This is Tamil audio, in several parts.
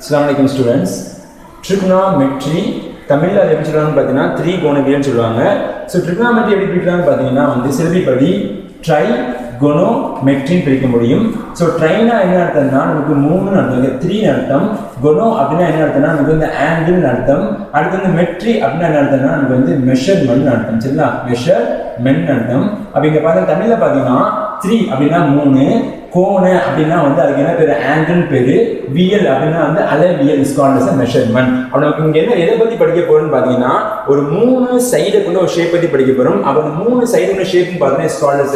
Assalamu alaikum students. Trigonometry தமிழ்ல அது எப்படி சொல்றாங்கன்னு பார்த்தீங்கன்னா த்ரிகோணவியல்னு சொல்லுவாங்க. ஸோ ட்ரிகோனோமெட்ரி எப்படி பிரிக்கிறாங்கன்னு பார்த்தீங்கன்னா செல்விப்படி ட்ரைகோனோமெட்ரி பிரிக்க முடியும். ஸோ ட்ரைனா என்ன அர்த்தம்னா நமக்கு 3 அர்த்தம், 3 அர்த்தம். கோனோ அப்படின்னா என்ன அர்த்தம்னா நமக்கு வந்து ஆங்கிள் அர்த்தம். அடுத்து வந்து மெட்ரி அப்படின்னா என்ன அர்த்தம்னா நமக்கு வந்து மெஷர்மெண்ட் அர்த்தம். சரிங்களா, மெஷர்மெண்ட் அர்த்தம். அப்ப இங்க பார்த்தா தமிழ்ல பார்த்தீங்கன்னா 3 அப்படின்னா 3, கோண அப்படின்னா வந்து அதுக்கு என்ன பேரு, ஆங்கிள் பேரு, வியல் அப்படின்னா வந்து அளவியல், இஸ் கால்ட் அஸ் மெஷர்மெண்ட். அப்ப நமக்கு இங்க என்ன எதை பத்தி படிக்க போறோம்னு பாத்தீங்கன்னா ஒரு 3 சைடு கொண்ட ஒரு ஷேப் பத்தி படிக்க போறோம். அப்ப 3 சைடு கொண்ட ஷேப்னு பாத்தீங்கன்னா இஸ் கால்ட் அஸ்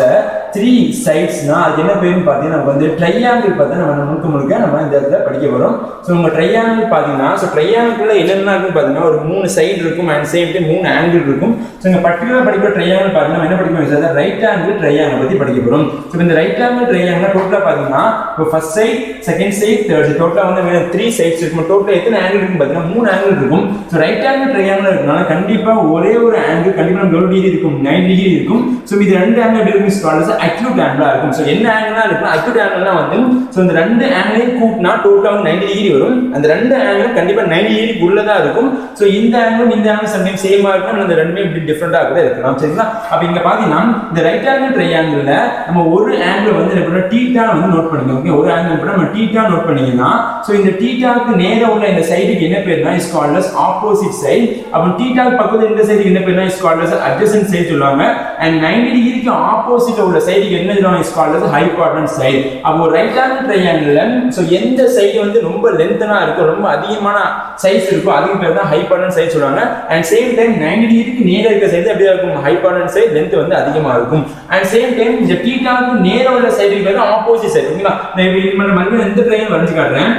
3 சைட்ஸ்னா அது என்ன பேருன்னு பாத்தீங்கன்னா நமக்கு வந்து ட்ரையாங்கிள் பார்த்தா நம்ம முழுக்க நம்ம இந்த இடத்துல படிக்க போறோம். ஸோ உங்க ட்ரையாங்கிள் பாத்தீங்கன்னா ட்ரையாங்கிள் என்னென்ன இருக்குன்னு பாத்தீங்கன்னா ஒரு 3 சைடு இருக்கும் அண்ட் சேம் டைம் 3 ஆங்கிள் இருக்கும். ஸோ இங்க பர்டிகுலரா படிக்கிற ட்ரையாங்கிள் பாத்தீங்கன்னா என்ன படிக்கணும், ரைட் ஆங்கிள் ட்ரையாங்கிள் பத்தி படிக்க போறோம். ஸோ இந்த ரைட் ஆங்கிள் ட்ரையாங்கிள் டோட்டலா பாத்தீங்கன்னா first side, second side, third side, டோட்டலா வந்து 3 சைட்ஸ் இருக்கும். டோட்டலா எத்தனை ஆங்கிள் இருக்குன்னு பாத்தீங்கன்னா 3 ஆங்கிள் இருக்கும். ஸோ ரைட் ஆங்கிள் ட்ரையாங்கிள் இருக்கனால கண்டிப்பா ஒரே ஒரு ஆங்கிள் கண்டிப்பா 12 டிகிரி இருக்கும், 9 டிகிரி இருக்கும். ஸோ இது ரெண்டு ஆங்கிள் எப்படி இருக்கும், கால்ட் அஸ் அக்யூட் ஆங்கிளா இருக்கும். ஸோ என்ன ஆங்கிளா இருக்குன்னா அக்யூட் ஆங்கிள்னா வந்து ஸோ இந்த ரெண்டு ஆங்கிளையும் கூட்டினா டோட்டலா 90 டிகிரி வரும். அந்த ரெண்டு ஆங்கிளும் கண்டிப்பா 90 டிகிரிக்கு உள்ளதா இருக்கும். ஸோ இந்த ஆங்கிள் சம்டைம் சேமா இருக்கும், அந்த ரெண்டுமே இப்படி டிஃபரெண்டா கூட இருக்கலாம். சரிங்களா, அப்ப இங்க பாத்தீங்கன்னா இந்த ரைட் ஆங்கிள் ட்ரையாங்கிள்ல நம்ம ஒரு ஆங்கிள் வந்து என்ன டீட்டா வந்து நோட் பண்ணிக்கோங்க. ஒரு ஆங்கிள் கூட நம்ம டீட்டா நோட் பண்ணீங்கன்னா சோ இந்த டீட்டாக்கு நேரா உள்ள இந்த சைடுக்கு என்ன பேருனா is called as opposite side. அப்ப டீட்டாக்கு பக்கத்துல இந்த சைடுக்கு என்ன பேருனா is called as adjacent side சொல்லுவாங்க. அண்ட் 90 டிகிரிக்கு ஆப்போசிட்ல உள்ள சைடுக்கு என்ன சொல்லுவாங்க is called as hypotenuse side. அப்போ ரைட் ஆங்கிள் ட்ரையாங்கிள்ல சோ எந்த சைடு வந்து ரொம்ப லென்த்தனா இருக்கும், ரொம்ப அதிகமான சைஸ் இருக்கும், அதுக்கு பேர் தான் ஹைபார்டன்ஸ் சைடு சொல்லுவாங்க. அண்ட் சேம் டைம் 90 டிகிரிக்கு நேரா இருக்க சைடு அப்படியே இருக்கும், ஹைபார்டன்ஸ் சைடு, லென்த் வந்து அதிகமா இருக்கும். அண்ட் சேம் டைம் இந்த டீட்டாக்கு நேரா உள்ள சைடுக்கு பேர் தான் ஆப்போசிட் சைடு. ஓகேங்களா, நான் இப்ப மறுபடியும் இந்த ட்ரையாங்கிள் வரைஞ்சு காட்டுறேன்.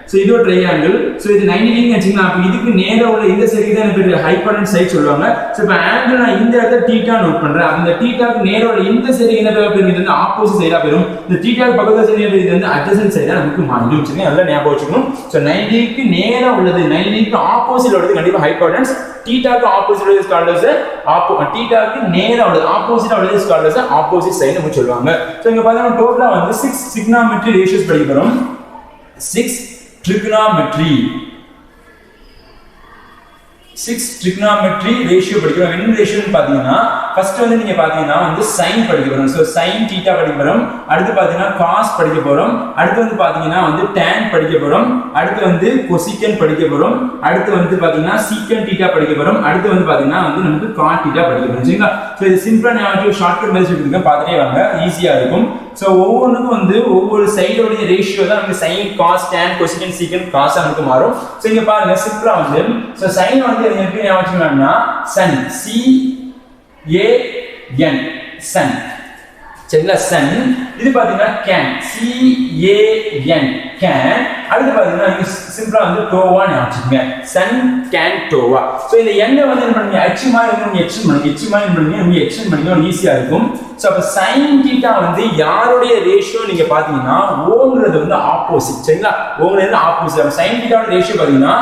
சோ இது ஒரு ட்ரையாங்கிள். சோ இது 90 டிகிரி வெச்சீங்கன்னா அப்ப இதுக்கு நேரா உள்ள இந்த சைடுக்கு தான் பேரு ஹைபார்டன்ஸ் சைடு சொல்லுவாங்க. சோ இப்ப ஆங்கிள் நான் இந்த இடத்துல தீட்டா நோட் பண்றேன். அந்த தீட்டாக்கு நேரா உள்ள இந்த சைடுக்கு என்ன பேரு, இது வந்து ஆப்போசிட் சைடா பேரும். இந்த தீட்டாக்கு பக்கத்துல சைடு இது வந்து அட்ஜசன்ட் சைடா நமக்கு மாறிடும். சரிங்க, நல்லா ஞாபகம் வச்சுக்கணும். சோ 90 டிகிரிக்கு நேரா உள்ளது, 90 டிகிரிக்கு ஆப்போசிட் உள்ளது கண்டிப்பா ஹைபார்டன்ஸ். தீட்டாக்கு ஆப்போசிட் உள்ளது இஸ் கால்ட் அஸ் தீட்டாக்கு நேரா உள்ளது ஆப்போசிட்டா உள்ளது is called as opposite side நம்ம சொல்லுவாங்க. சோ இங்க பாத்தீங்கன்னா டோட்டலா வந்து 6 trigonometry ratios படிக்க போறோம். 6 trigonometry ரேஷியோ படிக்கிறோம். என்ன ரேஷியோன்னு பாத்தீங்கன்னா ஃபர்ஸ்ட் வந்து நீங்க பாத்தீங்கன்னா வந்து sin படிக்க போறோம். சோ sin θ படிக்க போறோம். அடுத்து பாத்தீங்கன்னா cos படிக்க போறோம். அடுத்து வந்து பாத்தீங்கன்னா வந்து tan படிக்க போறோம். அடுத்து வந்து cosecant படிக்க போறோம். அடுத்து வந்து பாத்தீங்கன்னா secant θ படிக்க போறோம். அடுத்து வந்து பாத்தீங்கன்னா வந்து நமக்கு cot θ படிக்க போறோம். சரிங்களா, சோ இது சிம்பிளா ஞாபகம் ஷார்ட்கட் மெத்தட் எடுத்துக்கங்க, பாத்துட்டே வாங்க, ஈஸியா இருக்கும். சோ ஒவ்வொன்றுக்கும் வந்து ஒவ்வொரு சைடோட ரேஷியோ தான் நமக்கு sin, cos, tan, cosecant, secant, cos நமக்கு மாறும். சோ இங்க பாருங்க சிம்பிளா வந்து சோ sin வந்து எப்படி ஞாபகம் வச்சுக்கலாம்னா sun, C A N, sun. சரிங்களா, sun. இது பாத்தீங்கன்னா can, C A N, can. அடுத்து பாத்தீங்கன்னா இது சிம்பிளா வந்து டோவா ஞாபகம், sun can டோவா. சோ இந்த n வந்து என்ன பண்ணுவீங்க, h மாதிரி வந்து எக்ஸ்டெண்ட் பண்ணுங்க, h மாதிரி பண்ணுவீங்க, நீங்க எக்ஸ்டெண்ட் பண்ணீங்க ஈஸியா இருக்கும். சோ அப்ப sin θ வந்து யாருடைய ரேஷியோ நீங்க பாத்தீங்கன்னா ஓங்கிறது வந்து ஆப்போசிட். சரிங்களா, ஓங்கிறது ஆப்போசிட். அப்ப sin θ ஓட ரேஷியோ பாத்தீங்கன்னா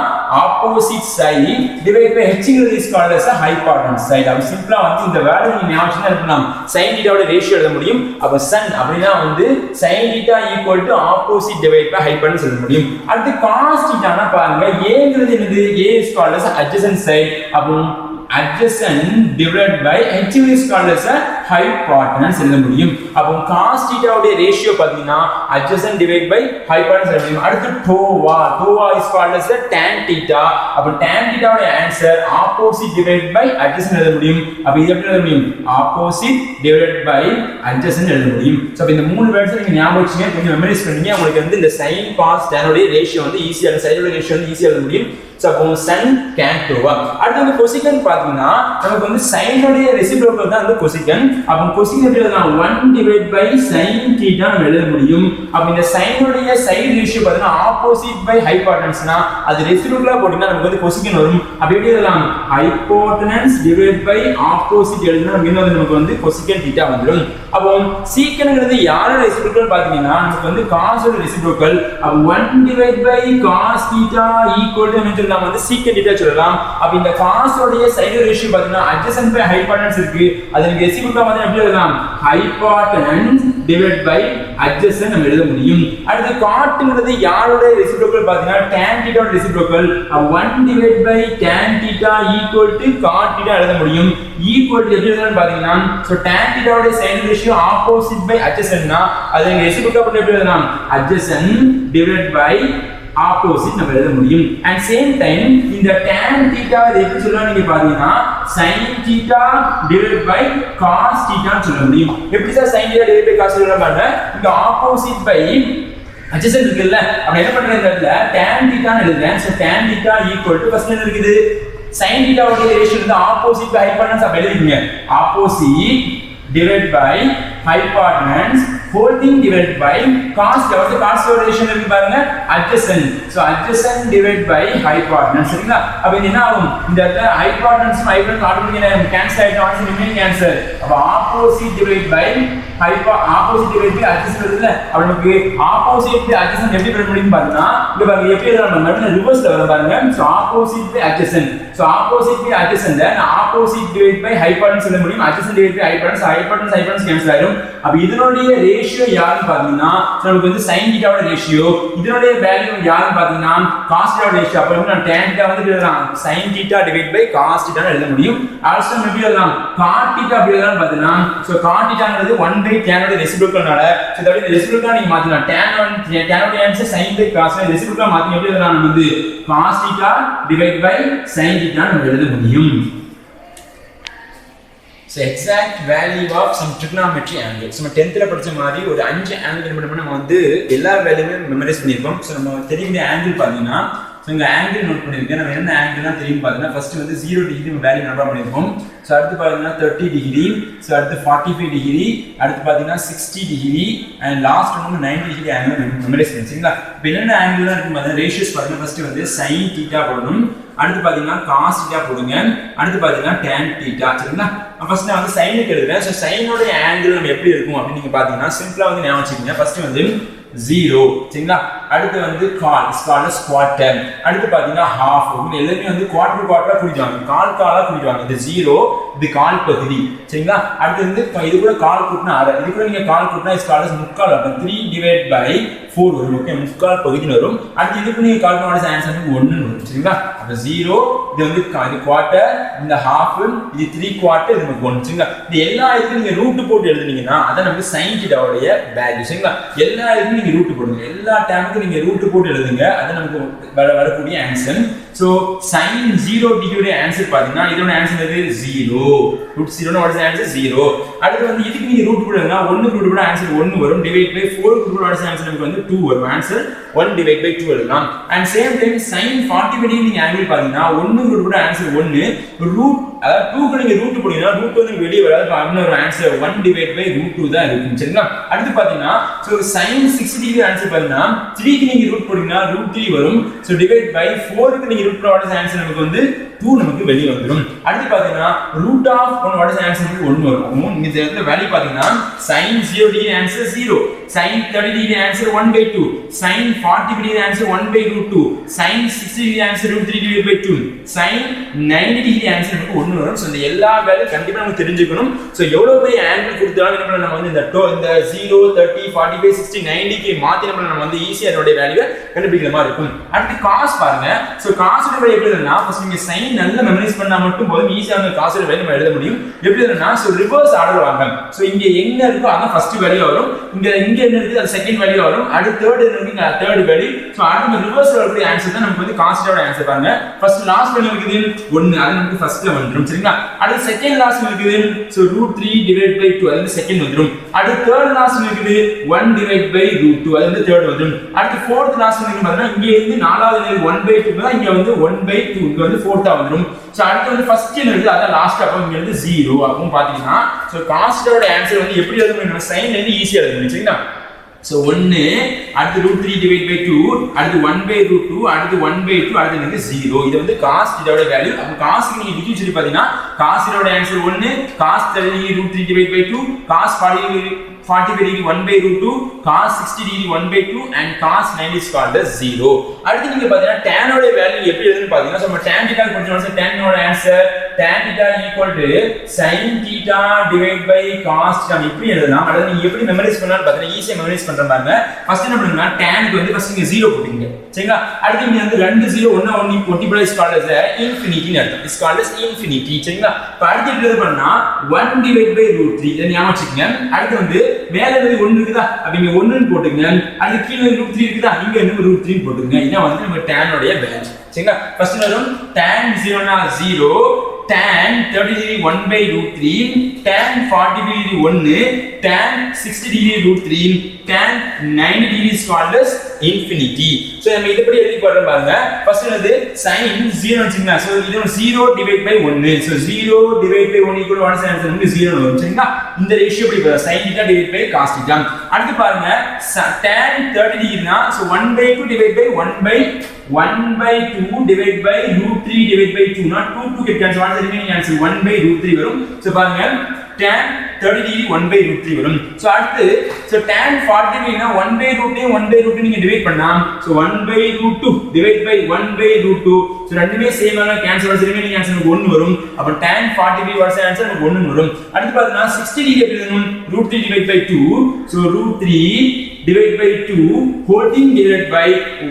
opposite side divide by h ங்கிறது is called as hypotenuse side. அப்ப சிம்பிளா வந்து இந்த வேல்யூ நீங்க ஞாபகம் பண்ணலாம், sin θ ஓட ரேஷியோ எழுத முடியும். அப்ப sun அப்படினா வந்து sin θ equal to opposite divide by hypotenuse எழுத முடியும். அடுத்து cos θ னா பாருங்க, a ங்கிறது என்னது, a is called as adjacent side. அப்போ adjacent divided by h is called as a hypotenuse எழுத முடியும். அப்போ cos θ உடைய ரேஷியோ பாத்தீங்கன்னா adjacent divided by hypotenuse எழுத முடியும். அடுத்து டோவா is called as a tan θ. அப்போ tan θ உடைய answer opposite divided by adjacent எழுத முடியும். அப்ப இது எப்படி எழுத முடியும், opposite divided by adjacent எழுத முடியும். சோ இந்த மூணு வேர்ட்ஸ் நீங்க ஞாபகம் வச்சுங்க, கொஞ்சம் மெமரைஸ் பண்ணீங்க, உங்களுக்கு வந்து இந்த sin, cos, tan உடைய ரேஷியோ வந்து ஈஸியா, சைடு உடைய ரேஷியோ வந்து ஈஸியா எழுத முடியும். சோ அப்போ sun can டோவா. அடுத்து வந்து cosecant பாத்தீங்கன்னா நமக்கு வந்து sin உடைய ரெசிப்ரோக்கல் தான் வந்து cosecant. அப்ப cosecant எப்படி எழுதலாம், 1 divided by sin θ நம்ம எழுத முடியும். அப்ப இந்த sin உடைய சைடு ரேஷியோ பாத்தீங்கன்னா ஆப்போசிட் பை ஹைபார்டன்ஸ்னா அது ரெசிப்ரோக்கலா போட்டீங்கன்னா நமக்கு வந்து cosecant வரும். அப்ப எப்படி எழுதலாம், ஹைபார்டன்ஸ் டிவைட் பை ஆப்போசிட் எழுதினா நமக்கு வந்து cosecant θ வந்துரும். அப்போ secantங்கிறது யாரோட ரெசிப்ரோக்கல் பாத்தீங்கன்னா நமக்கு வந்து cos ஓட ரெசிப்ரோக்கல். அப்ப 1 divided by cos θ equal to நம்ம வந்து secant θ சொல்லலாம். அப்ப இந்த cos உடைய சைடு ரேஷியோ பாத்தீங்கன்னா adjacent by hypotenuse இருக்கு, அது நீங்க ரெசிப்ரோக்கல் வந்து எப்படி எழுதலாம், hypotenuse டிவைட் பை adjacent நம்ம எழுத முடியும். அடுத்து cotங்கிறது யாரோட ரெசிப்ரோக்கல் பாத்தீங்கன்னா tan θ ஓட reciprocal. 1 divide by tan θ equal to cot θ எழுத முடியும். equal to எப்படி எழுதலாம் பாத்தீங்கன்னா சோ tan θ ஓட sin ratio opposite by adjacent னா அது ரெசிப்ரோக்கல் பண்ணி எப்படி எழுதலாம் adjacent டிவைட் பை ஆப்போசிட் நம்ம எழுத முடியும். and same time இந்த tan θ இதை எப்படி சொல்லலாம் நீங்க பாத்தீங்கன்னா sin θ divided by cos θ ன்னு சொல்ல முடியும். எப்படி sir sin θ divided by cos θ பாருங்க இங்க ஆப்போசிட் பை adjacent இருக்குல்ல அப்ப என்ன பண்றேன் இந்த இடத்துல tan θ ன்னு எழுதுறேன். so tan θ equal to first என்ன இருக்குது sin θ ஓட ரேஷியோ வந்து ஆப்போசிட் பை ஹைபோடெனஸ் அப்ப எழுதிக்கங்க opposite divided by hypotenuse whole thing divided by cos relation இருக்கு பாருங்க adjacent so adjacent divided by hypotenuse சரிங்களா அப்ப என்ன ஆகும் இந்த இடத்துல hypotenuse ஆட்டோமேட்டிக்கா கேன்சல் ஆயிடும் ரிமைனிங் ஆன்சர் அப்ப opposite divided by opposite divided by adjacent இருக்குல்ல அப்ப நமக்கு opposite by adjacent எப்படி பண்ண முடியும் பாத்தீங்கன்னா இங்க பாருங்க எப்படி எழுதலாம் நம்ம ரிவர்ஸ்ல வர பாருங்க so opposite by adjacent so opposite by adjacent நான் opposite divided by hypotenuse எழுத முடியும் adjacent divided by hypotenuse cancel ஆயிடும் அப்ப இதனுடைய ரேஷியோ யாருன்னு பாத்தீங்கன்னா நமக்கு வந்து sin θ ஓட ரேஷியோ இதனுடைய வேல்யூ யாருன்னு பாத்தீங்கன்னா cos θ ஓட ரேஷியோ அப்ப நான் tan θ வந்து எழுதலாம் sin θ divided by cos θ ன்னு எழுத முடியும் ஆல்சோ எப்படி எழுதலாம் cot θ அப்படி எழுதலாம் பாத்தீங்கன்னா சோ cot θ ங்கிறது 1 by tan ஓட ரெசிப்ரோக்கல்னால சோ இதோட ரெசிப்ரோக்கல் நீங்க மாத்தலாம் tan ஓட answer sin by cos reciprocal மாத்தி எப்படி எழுதலாம் நம்ம வந்து cos θ divided by sin θ நம்ம எழுத முடியும். So exact value of some trigonometry angles. நம்ம 10th ல படிச்ச மாதிரி ஒரு 5 angle என்ன பண்ணோம் நம்ம வந்து எல்லா வேல்யூமே மெமரைஸ் பண்ணிருப்போம். சோ நம்ம தெரிஞ்ச angle பாத்தீங்கன்னா சோ இந்த angle நோட் பண்ணிருக்கேன். நம்ம என்ன angle தெரியும் பாத்தீங்கன்னா ஃபர்ஸ்ட் வந்து 0 டிகிரி நம்ம வேல்யூ நோட் பண்ணிருப்போம். சோ அடுத்து பாத்தீங்கன்னா 30 டிகிரி, சோ அடுத்து 45 டிகிரி, அடுத்து பாத்தீங்கன்னா 60 டிகிரி and லாஸ்ட் வந்து 90 டிகிரி angle மெமரைஸ் பண்ணிட்டீங்களா? இப்போ என்ன angle இருக்கு பாத்தீங்கன்னா ரேஷியோஸ் பாருங்க ஃபர்ஸ்ட் வந்து sin θ போடணும். அடுத்து பாத்தீங்கன்னா cos θ போடுங்க. அடுத்து பாத்தீங்கன்னா tan θ சரிங்களா? ஃபர்ஸ்ட் நான் வந்து sin க்கு எழுதுறேன். சோ sin ஓட ஆங்கிள் நம்ம எப்படி இருக்கும் அப்படி நீங்க பாத்தீங்கன்னா சிம்பிளா வந்து ஞாபகம் வச்சுக்கங்க. ஃபர்ஸ்ட் வந்து 0 சரிங்களா? அடுத்து வந்து quarter. அடுத்து பாத்தீங்கன்னா half. இங்க எல்லாமே வந்து quarter குறிப்பாங்க. காலா குறிப்பாங்க. இது 0 இது கால் பகுதி சரிங்களா? அடுத்து வந்து இது கூட கால் கூட்டினா அரை. இது கூட நீங்க கால் கூட்டினா இஸ் கால்ஸ் முக்கால் அப்ப 3 divided by 4 வரும். ஓகே முக்கால் பகுதி வரும். அடுத்து இதுக்கு நீங்க கால் பண்ணோட ஆன்சர் வந்து 1 ன்னு வரும் சரிங்களா? அப்ப 0 இது வந்து இது quarter இந்த half இது 3/4 இது நமக்கு 1 சரிங்களா? இந்த எல்லா இதுக்கும் நீங்க ரூட் போட்டு எழுதுனீங்கன்னா அத நமக்கு sin θ உடைய வேல்யூ சரிங்களா? எல்லா இதுக்கும் நீங்க ரூட் போடுங்க. எல்லா டேர்முக்கும் நீங்க ரூட் போட்டு எழுதுங்க. அது நமக்கு வரக்கூடிய answer. So sin 0 degree answer பாத்தீங்கன்னா இதோட ஆன்சர் எது 0 √0 னு வாட் இஸ் ஆன்சர் 0 அடுத்து வந்து இதுக்கு நீங்க ரூட் போடுறீங்கன்னா 1 க்கு ரூட் போட்டா ஆன்சர் 1 வரும் டிவைட் பை 4 க்கு ரூட் போட்டா ஆன்சர் நமக்கு வந்து 2 வரும் ஆன்சர் 1 டிவைட் பை 2 எழுதலாம் and same time sin 45 degree நீங்க ஆங்கிள் பாத்தீங்கன்னா 1 க்கு ரூட் போட்டா ஆன்சர் 1 ரூட் அதாவது 2 க்கு நீங்க ரூட் போடுவீங்கன்னா ரூட் வந்து வெளிய வராது அப்ப இன்னொரு ஆன்சர் 1 டிவைட் பை √2 தான் இருக்கும் சரிங்களா அடுத்து பாத்தீங்கன்னா சோ sin 60 டிகிரி ஆன்சர் பாத்தீங்கன்னா 3 க்கு நீங்க ரூட் போடுவீங்கன்னா √3 வரும் சோ டிவைட் பை 4 க்கு நீங்க ரூட் போட்டா ஆன்சர் நமக்கு வந்து 2 நமக்கு வெளிய வந்துரும் அடுத்து பாத்தீங்கன்னா root of 1 what is the answer 1 வரும் இந்த இடத்துல வேல்யூ பாத்தீங்கன்னா sin 0 degree answer 0 sin 30 degree answer 1/2 sin 40 degree answer 1/√2 sin 60 degree answer √3 divide by 2 sin 90 degree answer நமக்கு 1 வரும் சோ இந்த எல்லா வேல்யூ கண்டிப்பா நம்ம தெரிஞ்சுக்கணும் சோ எவ்வளவு பெரிய ஆங்கிள் கொடுத்தாலும் என்ன பண்ணலாம் நம்ம வந்து இந்த 0 30 45 60 90 க்கு மாத்தி நம்ம வந்து ஈஸியா அதோட வேல்யூவை கண்டுபிடிக்கிற மாதிரி இருக்கும் அடுத்து cos பாருங்க சோ cos ஓட வேல்யூ எப்படி எழுதலாம் ஃபர்ஸ்ட் நீங்க sin நல்ல மெமரைஸ் பண்ணா மட்டும் போதும் ஈஸியா அந்த cos ஓட வேல்யூ நம்ம எழுத முடியும் எப்படி எழுதணும்னா சோ ரிவர்ஸ் ஆர்டர் வாங்க சோ இங்க எங்க இருக்கோ அதான் ஃபர்ஸ்ட் வேல்யூ வரும் இங்க என்ன இருக்கு அது செகண்ட் வேல்யூ வரும் அடுத்து தேர்ட் இருக்கு தேர்ட் வேல்யூ சோ அடுத்து ரிவர்ஸ்ல வரக்கூடிய ஆன்சர் தான் நமக்கு வந்து cos ஓட ஆன்சர் பாருங்க ஃபர்ஸ்ட் லாஸ்ட் வேல்யூ இருக்குது 1 அது நமக்கு ஃபர்ஸ்ட்ல வந்துரும் சரிங்களா அடுத்து செகண்ட் லாஸ்ட் இருக்குது சோ √3 டிவைட் பை 2 அது செகண்ட் வந்துரும் அடுத்து தேர்ட் லாஸ்ட் இருக்குது 1 டிவைட் பை √2 அது வந்து தேர்ட் வந்துரும் அடுத்து ஃபோர்த் லாஸ்ட் இருக்கு பாத்தீங்கன்னா இங்க இருந்து நாலாவது 1/2 தான் இங்க வந்து 1/2 இங்க வந்து ஃபோர்த்தா வந்துரும் சோ அடுத்து வந்து ஃபர்ஸ்ட் இருக்கு அத லாஸ்ட் அப்ப இங்க வந்து 0 அப்போ பாத்தீங்கன்னா சோ cos ஓட ஆன்சர் வந்து எப்படி எழுதணும் sin ல இருந்து ஈஸியா எழுதணும் சரிங்களா சோ 1 அடுத்து √3 டிவைட் பை 2 அடுத்து 1/√2 அடுத்து 1/2 அடுத்து எனக்கு 0 இது வந்து cos ஓட வேல்யூ அப்ப cos க்கு நீங்க டிஃபரன்ஷியேட் பாத்தீங்கன்னா cos ஓட answer 1 cos 30 √3 divide by 2 cos 40 45 degree 1 by root 2, cos 60 degree 1 by 2 and cos 90 is called as 0. அடுத்து நீங்க பாத்தீங்கன்னா tan ஓட வேல்யூ எப்படி எழுதுன்னு பாத்தீங்கன்னா நம்ம tan theta கொஞ்சம் tan ஓட answer tan theta equal to sin theta divided by cos theta இப்படி எழுதலாம். அத நீங்க எப்படி மெமரைஸ் பண்ணலாம்னு பாத்தீங்கன்னா ஈஸியா மெமரைஸ் பண்ற பாருங்க. ஃபர்ஸ்ட் என்ன பண்ணுங்க tan க்கு வந்து ஃபர்ஸ்ட் நீங்க 0 போடுங்க. சரிங்களா? அடுத்து நீங்க வந்து ரெண்டு 0 ஒண்ணா ஒண்ணி multiply is called as infinity ன்னு அர்த்தம். is called as infinity. சரிங்களா? இப்ப அடுத்து எப்படி எழுத பண்ணா 1 divided by root 3 இத ஞாபகம் வச்சுக்கங்க. அடுத்து வந்து மேல வந்து 1 இருக்குதா? அப்ப இங்க 1 ன்னு போட்டுங்க. அடுத்து கீழ root 3 இருக்குதா? இங்க என்ன root 3 ன்னு போட்டுங்க. இதான் வந்து நம்ம tan உடைய வேல்யூ. சரிங்களா? ஃபர்ஸ்ட் வரும் tan 0 னா 0, tan 30 degree 1 by root 3, tan 40 degree 1, tan 60 degree root 3, tan 90 degree is called as infinity. So நம்ம இதப்படி எழுதி போறோம் பாருங்க. ஃபர்ஸ்ட் வந்து sin 0 வச்சுங்க. சோ இது 0 divide by 1. So 0 divide by 1 equal 1 answer வந்து 0 வரும். சரிங்களா? இந்த ரேஷியோ எப்படி வரும்? sin theta divide by cos theta. அடுத்து பாருங்க tan 30 degree னா so 1 by 2 divide by 1 by 2 divided by root 3 divided by 2 not 2 get cancel. What is the remaining answer? 1 by root 3 வரும். So பாருங்க tan 30 degree 1 by root 3 வரும். So அடுத்து so tan 40 degree னா 1 by root 2 நீங்க டிவைட் பண்ணா so 1 by root 2 divided by 1 by root 2 so ரெண்டுமே சேம் ஆன கேன்சல் ஆச்சு. ரிமைனிங் ஆன்சர் நமக்கு 1 வரும். அப்ப tan 40 degree வாட்ஸ் ஆன்சர் நமக்கு 1 வரும். அடுத்து பாத்தீங்கன்னா 60 degree எப்படி எழுதணும்? root 3 divided by 2 so root 3 divided by 2 whole thing divided by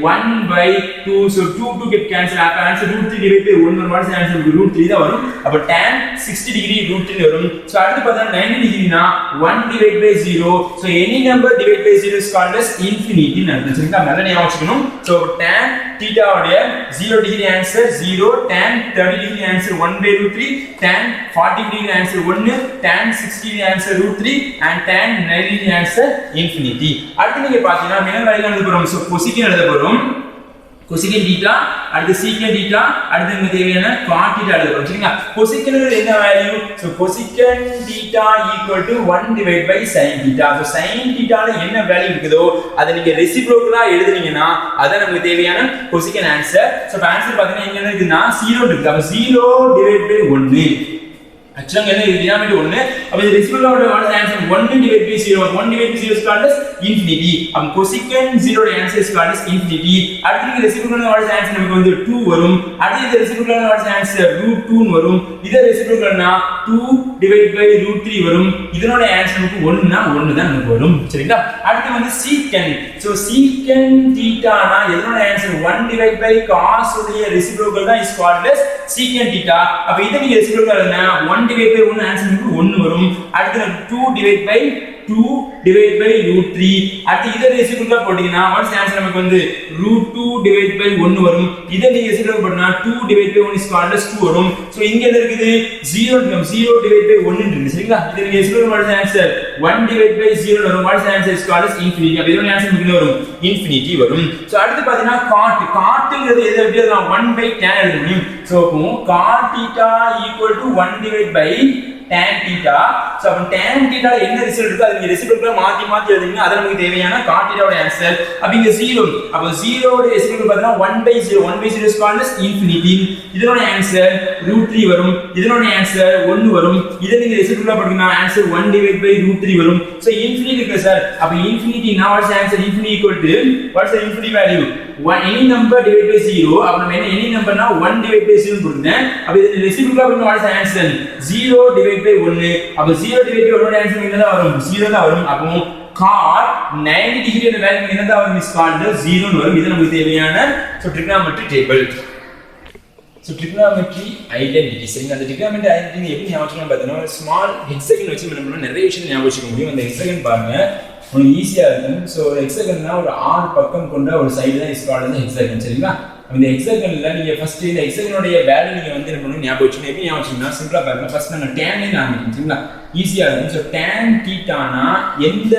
1 by 2 so 2 get cancel. அப்ப ஆன்சர் root 3 divided by 1 வரும். வாட்ஸ் ஆன்சர் root 3 தான் வரும். அப்ப tan 60 degree root 3 வரும். So அடுத்து பார்த்தா 90 degree னா 1 divided by 0 so any number divided by 0 is called as infinity ன்னு அர்த்தம். சரிங்களா? நல்லா ஞாபகம் வச்சுக்கணும். So tan theta உடைய 0 degree answer 0, tan 30 degree answer 1 by root 3, tan 40 degree answer 1, tan 60 degree answer root 3 and tan 90 degree answer infinity. அடுத்து நீங்க பாத்தீங்கன்னா என்ன வேல்யூ எழுத போறோம்? சோ cosecant எழுத போறோம். cosecant theta அடுத்து secant theta அடுத்து நமக்கு தேவையான cot theta எழுத போறோம். சரிங்களா? cosecant என்ன value? So cosecant theta equal to 1 divided by sin theta. So sin theta ல என்ன வேல்யூ இருக்குதோ அத நீங்க ரெசிப்ரோக்கலா எழுதுனீங்கனா அதான் நமக்கு தேவையான cosecant ஆன்சர். சோ ஆன்சர் பாத்தீங்கன்னா இங்க என்ன இருக்குன்னா 0 இருக்கு. அப்ப 0 divided by 1 actually என்ன டினாமினேட்டர் 1 அப்ப இது ரெசிப்ரோக்கல் ஓட what answer 1 divided by 0 1 divided by 0 is called as infinity. அப்ப cosecant 0 ஓட answer is called as infinity. அடுத்து நீங்க ரெசிப்ரோக்கல் ஓட ஆன்சர் நமக்கு வந்து 2 வரும். அடுத்து இது ரெசிப்ரோக்கல் ஓட ஆன்சர் √2 ன்னு வரும். இது ரெசிப்ரோக்கல்னா 2 divided by √3 வரும். இதனோட ஆன்சர் நமக்கு 1 னா 1 தான் நமக்கு வரும். சரிங்களா? அடுத்து வந்து secant. so secant theta னா இதனோட ஆன்சர் 1 divided by cos உடைய ரெசிப்ரோக்கல் தான் is called as secant theta. அப்ப இத நீங்க ரெசிப்ரோக்கல் எழுதுனா 1 divided by 1 ஆன்சர் நமக்கு 1 வரும். அடுத்து 2 divided by √3 அடுத்து இத ரெசிப்ரோக்கல் போட்டீங்கன்னா வாட்ஸ் ஆன்சர் நமக்கு வந்து √2 divided by 1 வரும். இத நீங்க ரெசிப்ரோக்கல் பண்ணா 2 divided by 1 is called as 2 வரும். சோ இங்க என்ன இருக்குது 0 இருக்கும். 0 divided by 1 ன்னு இருக்கு. சரிங்களா? இத நீங்க reciprocal watts answer 1 divided by 0 வரும். Watts answer is called as infinity. அப்ப இதோட ஆன்சர் நமக்கு என்ன வரும்? infinity வரும். சோ அடுத்து பாத்தீங்கன்னா cotங்கிறது எதை எப்படி எழுதலாம்? 1 by tan எழுத முடியும். So cot theta equal to 1 divided by tan theta. so அப்ப tan theta என்ன ரிசல்ட் இருக்கோ அது நீங்க ரெசிப்ரோக்கலா மாத்தி எழுதுங்க. அத நமக்கு தேவையான cot theta ஓட ஆன்சர். அப்ப இங்க 0 அப்ப 0 ஓட ரெசிப்ரோக்கல் பார்த்தா 1 by 0 is called as infinity. இதனோட ஆன்சர் √3 வரும். இதனோட ஆன்சர் 1 வரும். இத நீங்க ரெசிப்ரோக்கலா போட்டீங்கன்னா ஆன்சர் 1 divided by √3 வரும். so infinity இருக்கு சார். அப்ப infinity now what's the answer? infinity equal to what's the infinity value? any number divided by 0. அப்ப நம்ம என்ன any number னா 1 divided by 0 போடுறேன். அப்ப இது ரெசிப்ரோக்கலா பண்ணா what's the answer? 0 divided by 1. அப்ப 0 divided by 1 ஓட ஆன்சர் என்னதான் வரும்? 0 தான் வரும். அப்போ cot 90 degree ஓட வேல்யூ என்னதான் வரும்? is called 0 ன்னு வரும். இது நமக்கு தேவையான trigonometry table. So trigonometry identity. சரிங்க, அந்த trigonometry identity எப்படி ஞாபகம் வச்சுக்கணும் பார்த்தீங்கன்னா ஸ்மால் ஹெக்ஸாகன் வச்சு நம்ம நிறைய விஷயம் ஞாபகம் வச்சுக்க முடியும். அந்த ஹெக்ஸாகன் பாருங்க உங்களுக்கு ஈஸியா இருக்கும். ஸோ ஹெக்ஸாகன்னா ஒரு 6 பக்கம் கொண்ட ஒரு சைடு தான் இஸ் கால்ட் ஹெக்ஸாகன். சரிங்களா? இந்த ஹெக்ஸாகன்ல நீங்க ஃபர்ஸ்ட் இந்த ஹெக்ஸாகனுடைய வேல்யூ நீங்க வந்து என்ன பண்ணணும் ஞாபகம் வச்சுக்கணும். எப்படி ஞாபகம் வச்சுக்கணும்னா சிம்பிளா பாருங்க. ஃபர்ஸ்ட் நம்ம tan ல ஆரம்பிக்கணும். சரிங்களா? ஈஸியா இருக்கும். ஸோ tan theta னா எந்த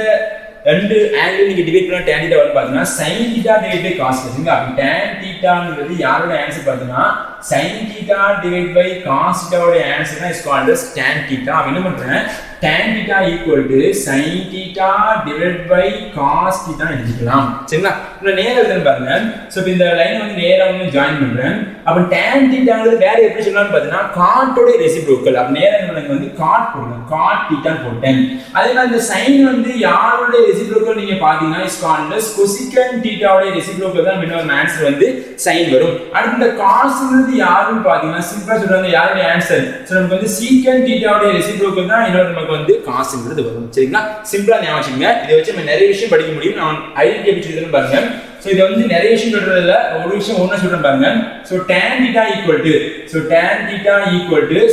ரெண்டு ஆங்கிள் நீங்க டிவைட் பண்ணா tan theta வந்து பாத்தீங்கன்னா sin theta divided by cos theta. சரிங்களா? அப்ப tan theta ங்கிறது யாரோட ஆன்சர் பாத்தீங்கன்னா sin theta divided by cos theta ஓட ஆன்சர் தான் is called as tan theta. அப்ப என்ன பண்றேன் tan theta equal to sin theta divided by cos theta எழுதிக்கலாம் சரிங்களா இப்ப நேரா எழுதுறேன் பாருங்க சோ இப்போ இந்த லைன் வந்து நேரா வந்து ஜாயின் பண்றேன் அப்ப tan thetaங்கிறது வேற எப்படி சொல்லலாம்னு பார்த்தீங்கன்னா cot ஓட ரெசிப்ரோக்கல் அப்ப நேரா எனக்கு வந்து cot போடுறேன் cot theta போட்டேன் அதே மாதிரி இந்த sin வந்து யாரோட ரெசிப்ரோக்கல் நீங்க பாத்தீங்கன்னா is called as cosecant theta ஓட ரெசிப்ரோக்கல் தான் நம்ம ஆன்சர் வந்து sin வரும் அடுத்து இந்த cos ங்கிறது யாருன்னு பாத்தீங்கன்னா சிம்பிளா சொல்றாங்க யாரோட ஆன்சர் சோ நமக்கு வந்து secant theta ஓட ரெசிப்ரோக்கல் தான் இன்னொரு நமக்கு வந்து cos ங்கிறது வரும் சரிங்களா சிம்பிளா ஞாபகம் வச்சுங்க இதை வச்சு நம்ம நிறைய விஷயம் படிக்க முடியும் நான் ஐடென்டிட்டி எப்படி சொல்றேன்னு பாருங்க சோ இது வந்து நிறைய விஷயம் சொல்றதுல ஒரு விஷயம் ஒண்ணா சொல்றேன் பாருங்க so tan theta equal to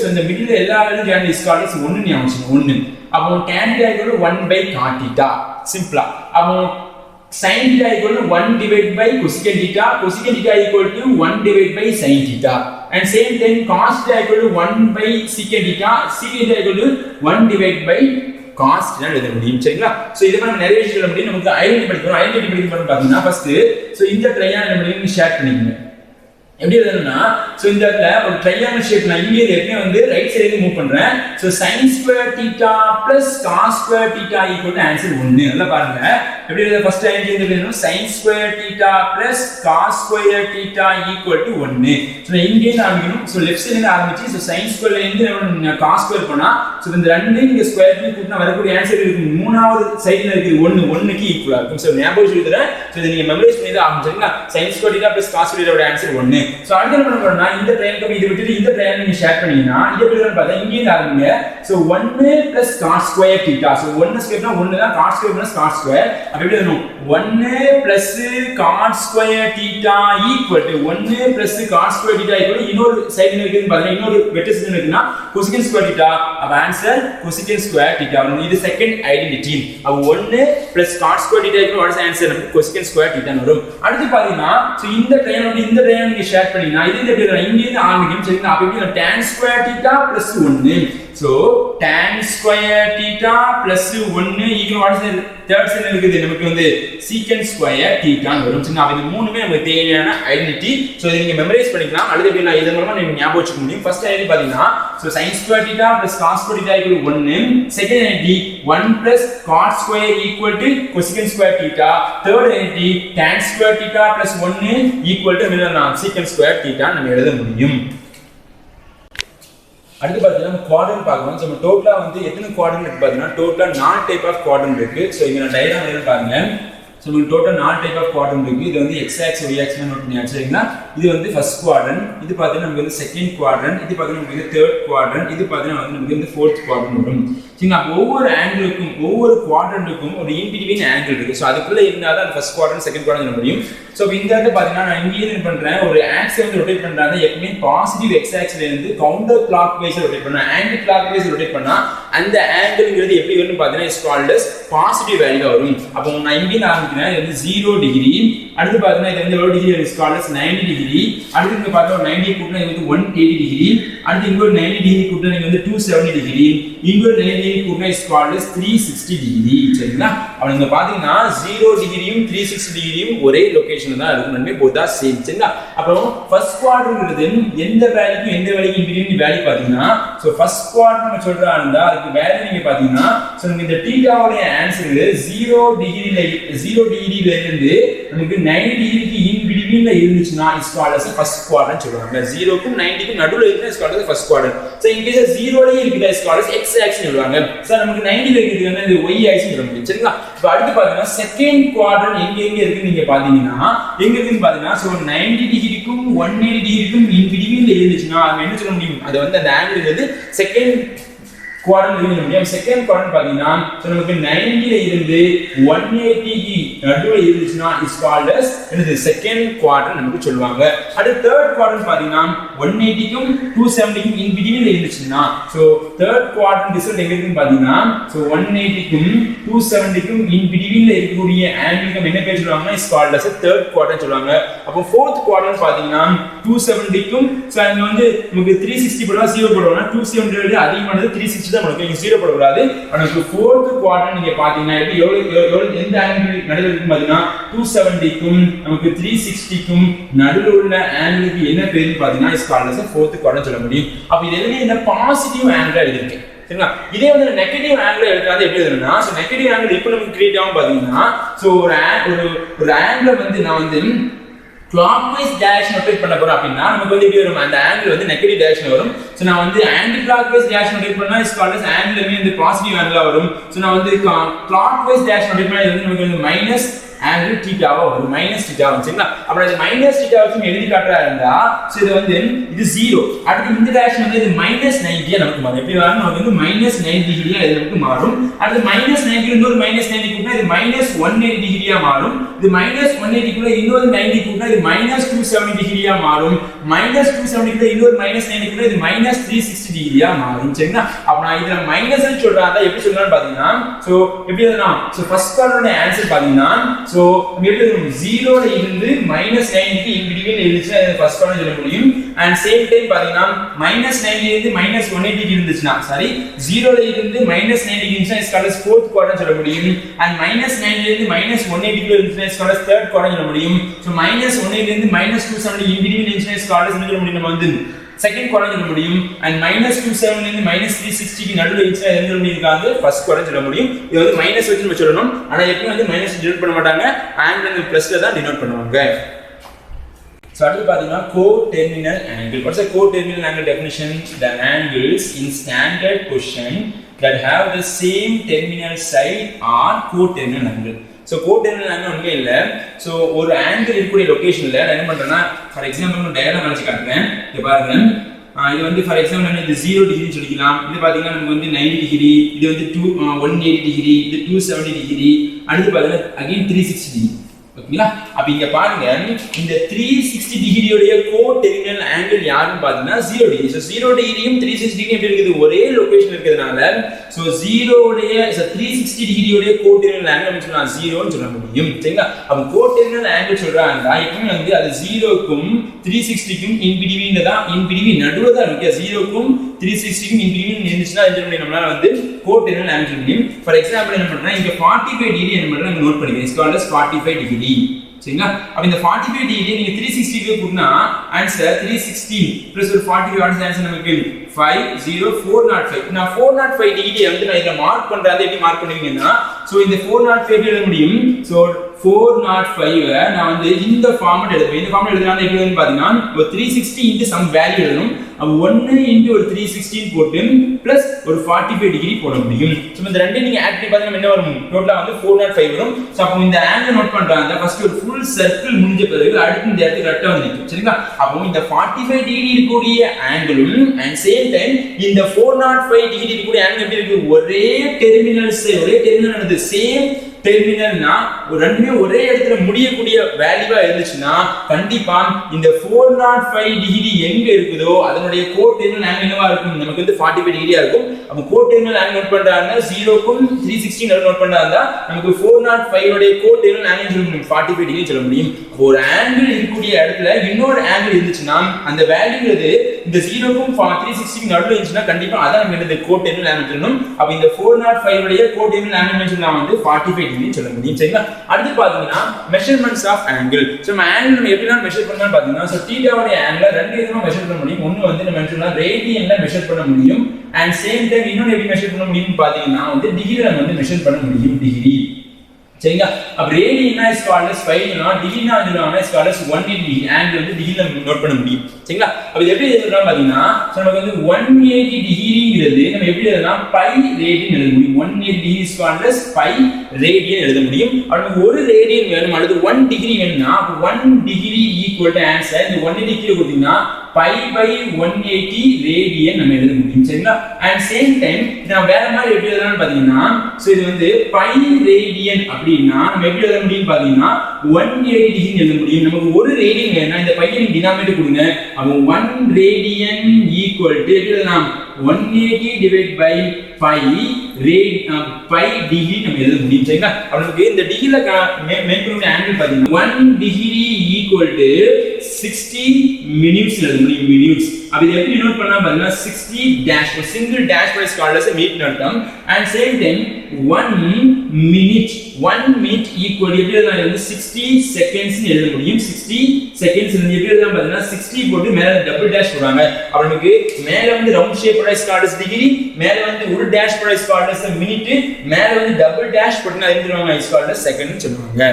so இந்த மிடில்ல எல்லா value join is called as 1 ஞாபகம் வச்சுங்க 1 அப்போ tan theta equal to 1 by cot theta சிம்பிளா அப்போ sin theta equal to 1 divided by cosecant theta equal to 1 divided by sin theta and same thing cos theta equal to 1 by secant theta equal to 1 divided by cos theta எழுத முடியும் சரிங்களா சோ இத நம்ம நிறைய விஷயம் சொல்ல முடியும் நமக்கு ஐடென்டிட்டி படிக்கணும் பாத்தீங்கன்னா ஃபர்ஸ்ட் சோ இந்த ட்ரையாங்கிள் நம்ம ஷேர் பண்ணிக்கங்க எப்படி எழுதணும்னா சோ இந்த இடத்துல ஒரு ட்ரையாங்கிள் ஷேப் நான் இங்க ஏற்கனவே வந்து ரைட் சைடுல மூவ் பண்றேன் so sin square theta plus cos square theta equal to answer 1 நல்லா பாருங்க எப்படி எழுத ஃபர்ஸ்ட் ஐடென்டிட்டி எழுதணும் sin square theta plus cos square theta equal to 1 so இங்க இருந்து ஆரம்பிக்கணும் சோ லெஃப்ட் சைடுல இருந்து ஆரம்பிச்சு சோ sin square ல இருந்து cos square பண்ணா சோ இந்த ரெண்டு இங்க ஸ்கொயர் பண்ணி கூட்டினா வரக்கூடிய ஆன்சர் இருக்கு மூணாவது சைடுல இருக்கு 1 க்கு ஈக்குவலா இருக்கும் சோ ஞாபகம் வச்சுக்கிறேன் சோ இத நீங்க மெமரைஸ் பண்ணி தான் ஆரம்பிச்சீங்களா sin square theta plus cos square theta ஓட ஆன்சர் 1 சோ அடுத்து என்ன பண்ணனும்னா இந்த ட்ரையாங்கிள் இது விட்டு இந்த ட்ரையாங்கிள் நீங்க ஷேர் பண்ணீங்கன்னா இது எப்படி வரும்னு பார்த்தா இங்க இருந்து ஆரம்பிங்க so 1 plus cos square theta so 1 ஸ்கொயர்னா 1 தான் cos square plus cos square அப்ப எப்படி வரும் 1 plus cos square theta equal to 1 plus cos square theta equal to இன்னொரு சைடுல இருக்குன்னு பாருங்க இன்னொரு வெர்டெக்ஸ் இருக்குன்னா cosecant square theta அப்ப ஆன்சர் cosecant square theta வரும் இது செகண்ட் ஐடென்டிட்டி அப்ப 1 plus cos square theta equal to what is answer நமக்கு cosecant square theta வரும் அடுத்து பாத்தீங்கன்னா சோ இந்த ட்ரையாங்கிள் நீங்க ஷேர் பண்ணீங்கன்னா இது எப்படி வரும் இங்க இருந்து ஆரம்பிக்கும் சரிங்களா அப்ப எப்படி tan square theta plus 1 so tan square theta plus 1 equal what is third சைடுல இருக்குது நமக்கு வந்து secant square theta வரும் சரிங்களா அப்ப இந்த மூணுமே நமக்கு தேவையான ஐடென்டிட்டி சோ இத நீங்க மெமரைஸ் பண்ணிக்கலாம் அல்லது எப்படி நான் இதன் மூலமா நீங்க ஞாபகம் வச்சுக்க முடியும் ஃபர்ஸ்ட் ஐடென்டிட்டி பாத்தீங்கன்னா so sin square theta plus cos square theta equal to 1 second identity 1 plus cot square equal to cosecant square theta third identity tan square theta plus 1 equal to secant square theta நம்ம எழுத முடியும் அடுத்து பாத்தீங்கன்னா குவாட்ரண்ட் பார்க்கணும் சோ நம்ம டோட்டலா வந்து எத்தனை குவாட்ரண்ட் இருக்கு பாத்தீங்கன்னா டோட்டலா 4 டைப் ஆஃப் குவாட்ரண்ட் இருக்கு சோ இங்க நான் டயகிராம் எழுதி பாருங்க சோ உங்களுக்கு டோட்டல் 4 டைப் ஆஃப் குவாட்ரண்ட் இருக்கு இது வந்து x axis y axis note பண்ணி வச்சிருக்கீங்களா இது வந்து ஃபர்ஸ்ட் குவாட்ரண்ட் இது பாத்தீங்கன்னா நமக்கு வந்து செகண்ட் குவாட்ரண்ட் இது பாத்தீங்கன்னா நமக்கு வந்து தேர்ட் குவாட்ரண்ட் இது பாத்தீங்கன்னா வந்து நமக்கு வந்து ஃபோர்த் குவாட்ரண்ட் வரும் சரிங்க அப்ப ஒவ்வொரு ஆங்கிளுக்கும் ஒவ்வொரு குவாட்ரண்ட்டுக்கும் ஒரு இன் பிட்வீன் ஆங்கிள் இருக்கு சோ அதுக்குள்ள இருந்தா தான் ஃபர்ஸ்ட் குவாட்ரண்ட் செகண்ட் குவாட்ரண்ட் சொல்ல முடியும் சோ இந்த இடத்துல பாத்தீங்கன்னா நான் இங்க என்ன பண்றேன் ஒரு ஆக்சிஸ் வந்து ரொட்டேட் பண்றாங்க எப்பவுமே பாசிட்டிவ் x ஆக்சிஸ்ல இருந்து கவுண்டர் கிளாக் வைஸ் ரொட்டேட் பண்ணா ஆன்டி கிளாக் வைஸ் ரொட்டேட் பண்ணா அந்த ஆங்கிள்ங்கிறது எப்படி வரும்னு பாத்தீங்கன்னா is called as positive value வரும் அப்போ நான் இங்க ஆரம்பிக்கிறேன் இது வந்து 0 டிகிரி அடுத்து பாத்தீங்கன்னா இது வந்து எவ்வளவு degree is called as 90 degree அடுத்து இங்க பார்த்தா 90 கூட்டினா இது வந்து 180 டிகிரி அடுத்து இங்க ஒரு 90 டிகிரி கூட்டினா இது வந்து 270 டிகிரி இங்க ஒரு 90 டிகிரி கூட்டினா இஸ் கால்ட் as 360 டிகிரி சரிங்களா அப்ப நீங்க பாத்தீங்கன்னா 0 டிகிரியும் 360 டிகிரியும் ஒரே லொகேஷன்ல தான் இருக்கும் ரெண்டுமே போதா சேம் சரிங்களா அப்புறம் ஃபர்ஸ்ட் குவாட்ரண்ட்ங்கிறது எந்த வேல்யூக்கும் எந்த வேல்யூக்கு இன்பிட்வீன் வேல்யூ பாத்தீங்கன்னா சோ ஃபர்ஸ்ட் குவாட்ரண்ட் நம்ம சொல்றா இருந்தா அதுக்கு வேல்யூ நீங்க பாத்தீங்கன்னா சோ இந்த தீட்டாவோட ஆன்சர் 0 டிகிரில இருந்து நமக்கு 90 டிகிரிக்கு இன் பிட்வீன்ல இருந்துச்சுனா is called as first quadrant சொல்றாங்க 0 க்கும் 90 க்கும் நடுவுல இருந்தா is called as first quadrant so in case 0 லயே இருக்குதா is called as x axis சொல்றாங்க சோ நமக்கு 90 ல இருக்குதுன்னா இது y ஆக்சிஸ் சொல்ல முடியும் சரிங்களா இப்போ அடுத்து பாத்தீங்கன்னா செகண்ட் குவாட்ரண்ட் எங்க இருக்கு நீங்க பாத்தீங்கன்னா எங்க இருக்குன்னு பாத்தீங்கன்னா சோ 90 டிகிரிக்கும் 180 டிகிரிக்கும் இன் பிட்வீன்ல இருந்துச்சுனா அது என்ன சொல்ல முடியும் அது வந்து அந்த ஆங்கிள் வந்து செகண்ட் குவாட்ரண்ட் எழுத முடியும் செகண்ட் குவாட்ரண்ட் பாத்தீங்கன்னா சோ நமக்கு 90 ல இருந்து 180 க்கு நடுவுல இருந்துச்சுனா இஸ் கால்ட் as என்னது செகண்ட் குவாட்ரண்ட் நமக்கு சொல்வாங்க அடுத்து தேர்ட் குவாட்ரண்ட் பாத்தீங்கன்னா 180 க்கும் 270 க்கும் இன் பிட்வீன்ல இருந்துச்சுனா சோ தேர்ட் குவாட்ரண்ட் ரிசல்ட் எங்க இருக்குன்னு பாத்தீங்கன்னா சோ 180 க்கும் 270 க்கும் இன் பிட்வீன்ல இருக்கக்கூடிய ஆங்கிளுக்கு என்ன பேர் சொல்வாங்கன்னா is called as third quadrant சொல்வாங்க அப்போ ஃபோர்த் குவாட்ரண்ட் பாத்தீங்கன்னா 270 க்கும் சோ இங்க வந்து நமக்கு 360 போடுவா 0 போடுவாங்க 270 விட அதிகமானது 360 தான் நமக்கு இங்க 0 போட கூடாது நமக்கு ஃபோர்த் குவாட்ரண்ட் நீங்க பாத்தீங்கன்னா எவ்வளவு எந்த ஆங்கிள் நடுவுல இருக்கு பாத்தீங்கன்னா 270 க்கும் நமக்கு 360 க்கும் நடுவுல உள்ள ஆங்கிளுக்கு என்ன பேருன்னு பாத்தீங்கன்னா is called as fourth quadrant சொல்ல முடியும் அப்ப இது எல்லாமே இந்த பாசிட்டிவ் ஆங்கிள் இருக்கு சரிங்களா? இதே வந்து நெகட்டிவ் ஆங்கிள் எடுக்கிறது எப்படி எழுதணும்னா, சோ நெகட்டிவ் ஆங்கிள் இப்போ நமக்கு கிரியேட் ஆகும் பாத்தீங்கன்னா, சோ ஒரு ஆங்கிள் வந்து நான் வந்து clockwise direction ரொட்டேட் பண்ண போறோம் அப்படினா நமக்கு வந்து எப்படி வரும், அந்த ஆங்கிள் வந்து நெகட்டிவ் டைரக்ஷன் வரும். சோ நான் வந்து ஆன்டி clockwise direction ரொட்டேட் பண்ணா இஸ் கால்ட் as ஆங்கிள் வந்து பாசிட்டிவ் ஆங்கிளா வரும். சோ நான் வந்து clockwise direction ரொட்டேட் பண்ணா இது வந்து நமக்கு வந்து மைனஸ் ஆங்கிள் தீட்டாவா வரும், மைனஸ் தீட்டா வரும். சரிங்களா? அப்ப இந்த மைனஸ் தீட்டா வச்சு எழுதி காட்டுறா இருந்தா சோ இது வந்து இது 0. அடுத்து இந்த டைரக்ஷன் வந்து இது மைனஸ் 90 ஆ நமக்கு மாறும். எப்படி வரும், நமக்கு வந்து மைனஸ் 90 டிகிரி ஆ இது நமக்கு மாறும். அடுத்து மைனஸ் 90 இன்னொரு மைனஸ் 90 கூட்டினா இது மைனஸ் 180 டிகிரி ஆ மாறும். இது மைனஸ் 180 குள்ள இன்னொரு 90 கூட்டினா இது மைனஸ் 270 டிகிரி ஆ மாறும். மைனஸ் 270 குள்ள இன்னொரு மைனஸ் 90 குள்ள இது மைனஸ் 360 டிகிரி ஆ மாறும். சரிங்களா? அப்ப நான் இதுல மைனஸ் னு சொல்றாங்க, எப்படி சொல்லலாம்னு பாத்தீங்கன்னா சோ எப்படி எழுதலாம், சோ ஃபர்ஸ்ட் கார்டோட ஆன்சர் பாத்தீங்கன்னா சோ எப்படி எழுதணும், 0 ல இருந்து மைனஸ் 90 க்கு இன் பிட்வீன் எழுதிச்சா இது ஃபர்ஸ்ட் கார்டன் சொல்ல முடியும். அண்ட் சேம் டைம் பாத்தீங்கன்னா மைனஸ் 90 ல இருந்து மைனஸ் 180 க்கு இருந்துச்சுனா சாரி 0 ல இருந்து மைனஸ் 90 க்கு இருந்துச்சுனா is called as fourth quadrant சொல்ல முடியும். அண்ட் மைனஸ் 90 ல இருந்து மைனஸ் 180 க்கு இருந்துச்சுனா is called as third quadrant சொல்ல முடியும். சோ மைனஸ் 180 ல இருந்து மைனஸ் 270 இன் பிட்வீன் இருந்துச்சுனா இஸ் கால்ட் as என்ன சொல்ல முடியும், நம்ம வந்து செகண்ட் குவாட்ரண்ட் சொல்ல முடியும். அண்ட் மைனஸ் 27 ல இருந்து மைனஸ் 360 க்கு நடுவுல இருந்துச்சுனா என்ன சொல்ல முடியும், ஃபர்ஸ்ட் குவாட்ரண்ட் சொல்ல முடியும். இது வந்து மைனஸ் வச்சு நம்ம சொல்லணும். ஆனா எப்பவும் வந்து மைனஸ் டினோட் பண்ண மாட்டாங்க, ஆங்கிள் அண்ட் பிளஸ்ல தான் டினோட் பண்ணுவாங்க. சோ அடுத்து பாத்தீங்கன்னா co-terminal angle. What's a co-terminal angle definition? The angles in standard position that have the same terminal side are co-terminal angle. So co-terminal angle ஒண்ணுமே இல்ல. சோ ஒரு ஆங்கிள் இருக்கக்கூடிய லொகேஷன்ல நான் என்ன பண்றேன்னா, ஃபார் எக்ஸாம்பிள் நான் டயகிராம் வரைச்சு காட்டுறேன். இங்க பாருங்க, இது வந்து ஃபார் எக்ஸாம்பிள் நம்ம இது 0 டிகிரி சொல்லிக்கலாம். இது பாத்தீங்கன்னா நமக்கு வந்து 90 டிகிரி, இது வந்து 180 டிகிரி, இது 270 டிகிரி, அடுத்து பாத்தீங்கன்னா அகைன் 360 டிகிரி. ஓகேங்களா? அப்ப இங்க பாருங்க, இந்த 360 டிகிரியோட co-terminal angle யாருன்னு பாத்தீங்கன்னா 0 டிகிரி. சோ 0 டிகிரியும் 360 டிகிரியும் எப்படி இருக்குது, ஒரே லொகேஷன் இருக்கிறதுனால சோ 360 டிகிரியோட co-terminal angle நம்ம சொல்லலாம் 0 ன்னு சொல்ல முடியும். சரிங்களா? அப்ப co-terminal angle சொல்றாங்க எப்பவுமே வந்து அது 0 க்கும் 360 க்கும் இன் பிட்வீன்ல தான், இன் பிட்வீன் நடுவுல தான் இருக்கு. 0 க்கும் 360 க்கும் இன் பிட்வீன் இருந்துச்சுனா என்ன நம்மளால வந்து co-terminal angle சொல்ல முடியும். ஃபார் எக்ஸாம்பிள் என்ன பண்றேன்னா, இங்க 45 டிகிரி என்ன பண்றேன் நோட் பண்ணிக்கிறேன். Is called as 45 degree. சரிங்களா? அப்ப இந்த 45 டிகிரி நீங்க 360 க்கு கூட்டினா ஆன்சர் 360 பிளஸ் ஒரு 45 ஆன்சர் நமக்கு 50405. நான் 405 டிகிரி வந்து நான் இத மார்க் பண்றேன். எப்படி மார்க் பண்ணுவீங்கன்னா, சோ இந்த 405 எழுத முடியும். சோ 405 நான் வந்து இந்த ஃபார்மட் எழுதுவேன். இந்த ஃபார்மட் எழுதுறாங்க எப்படி வந்து பாத்தீங்கன்னா, ஒரு 360 into some வேல்யூ எழுதணும். அப்ப 1 into ஒரு 316 போட்டு பிளஸ் ஒரு 45 டிகிரி போட முடியும். சோ இந்த ரெண்டையும் நீங்க ஆட் பண்ணி பார்த்தா என்ன வரும், டோட்டலா வந்து 405 வரும். சோ அப்ப இந்த ஆங்கிள் நோட் பண்றாங்க. ஃபர்ஸ்ட் ஒரு ஃபுல் சர்க்கிள் முடிஞ்ச பிறகு அடுத்து இந்த இடத்துக்கு கரெக்ட்டா வந்து நிக்கும். சரிங்களா? அப்போ இந்த 45 டிகிரி இருக்கக்கூடிய ஆங்கிளும் அண்ட் சேம் டைம் இந்த 405 டிகிரி இருக்கக்கூடிய ஆங்கிள் எப்படி இருக்கு, ஒரே டெர்மினல் சைடு, ஒரே டெர்மினல் ஆனது சேம் டெர்மினல்னா ஒரு ரெண்டுமே ஒரே இடத்துல முடியக்கூடிய வேல்யூவா இருந்துச்சுன்னா கண்டிப்பா இந்த 405 டிகிரி எங்க இருக்குதோ அதனுடைய co-terminal angle என்னவா இருக்கும், நமக்கு வந்து 45 டிகிரியா இருக்கும். அப்ப co-terminal angle நோட் பண்றாங்க 0 க்கும் 360 நடுவுல நோட் பண்றாங்க, நமக்கு 405 உடைய co-terminal angle சொல்ல முடியும், 45 டிகிரி சொல்ல முடியும். ஒரு ஆங்கிள் இருக்கக்கூடிய இடத்துல இன்னொரு ஆங்கிள் இருந்துச்சுன்னா அந்த வேல்யூங்கிறது இந்த 0 க்கும் 360 நடுவுல இருந்துச்சுன்னா கண்டிப்பா அதான் நம்ம இந்த co-terminal angle சொல்லணும். அப்ப இந்த 405 உடைய co-terminal angle சொல்லலாம் வந்து 45 டிகிரி சொல்ல முடியும். சரிங்களா? அடுத்து பாத்தீங்கன்னா மெஷர்மென்ட்ஸ் ஆஃப் ஆங்கிள். சோ நம்ம ஆங்கிள் நம்ம எப்படிலாம் மெஷர் பண்ணலாம் பாத்தீங்கன்னா, சோ தீட்டாவுடைய ஆங்கிள் ரெண்டு விதமா மெஷர் பண்ண முடியும். ஒன்னு வந்து நம்ம சொல்லலாம் ரேடியன்ல மெஷர் பண்ண முடியும். அண்ட் சேம் டைம் இன்னொரு எப்படி மெஷர் பண்ண முடியும்னு பாத்தீங்கன்னா வந்து டிகிரில நம்ம வந்து மெஷர் பண்ண முடியும், டிகிரி. சரிங்களா? அப்ப ரேடியன்னா இஸ் கால்ட் as 5 னா டிகிரினா சொல்லுவாங்க is called as 180 degree. Angle வந்து டிகிரில நோட் பண்ண முடியும். சரிங்களா? அப்ப இது எப்படி எழுதலாம் பாத்தீங்கன்னா, சோ நமக்கு வந்து 180 டிகிரிங்கிறது நம்ம எப்படி எழுதலாம், பை ரேடியன் எழுத முடியும். 180 degree is called as by radian எழுத முடியும். நமக்கு ஒரு ரேடியன் வேணும் அல்லது 1 டிகிரி வேணும்னா அப்ப 1 டிகிரி ஈக்குவல் டு ஆன்சர் இந்த 180 கீழ கொடுத்தீங்கன்னா பை பை 180 ரேடியன் நம்ம எழுத முடியும். சரிங்களா? அண்ட் சேம் டைம் நான் வேற மாதிரி எப்படி எழுதலாம்னு பாத்தீங்கன்னா, சோ இது வந்து பை ரேடியன் அப்படினா நம்ம எப்படி எழுத முடியும் பாத்தீங்கன்னா 180 டிகிரி எழுத முடியும். நமக்கு ஒரு ரேடியன் வேணும்னா இந்த பையன் டினாமினேட்டர் கொடுங்க. அப்ப 1 ரேடியன் ஈக்குவல் டு எப்படி எழுதலாம், 180 divide by pi pi degree நம்ம எழுத முடியும். சரிங்களா? அப்ப நமக்கு இந்த டிகிரில மேக் பண்ணக்கூடிய ஆங்கிள் பாத்தீங்கன்னா 1 டிகிரி ஈக்குவல் டு 60 minutes எழுத முடியும் minutes. அப்ப இது எப்படி நோட் பண்ணா பாருங்க 60 dash ஒரு single dash price called as a minute அர்த்தம் and same time 1 minute equal எப்படி எழுதலாம் இது 60 seconds னு எழுத முடியும் 60 seconds னு எப்படி எழுதலாம் பாருங்க 60 போட்டு மேல டபுள் டேஷ் போடுவாங்க அப்ப நமக்கு மேல வந்து round shape price called as degree மேல வந்து ஒரு dash price called as a minute மேல வந்து டபுள் டேஷ் போட்டுனா எழுதிடுவாங்க is called as second னு சொல்லுவாங்க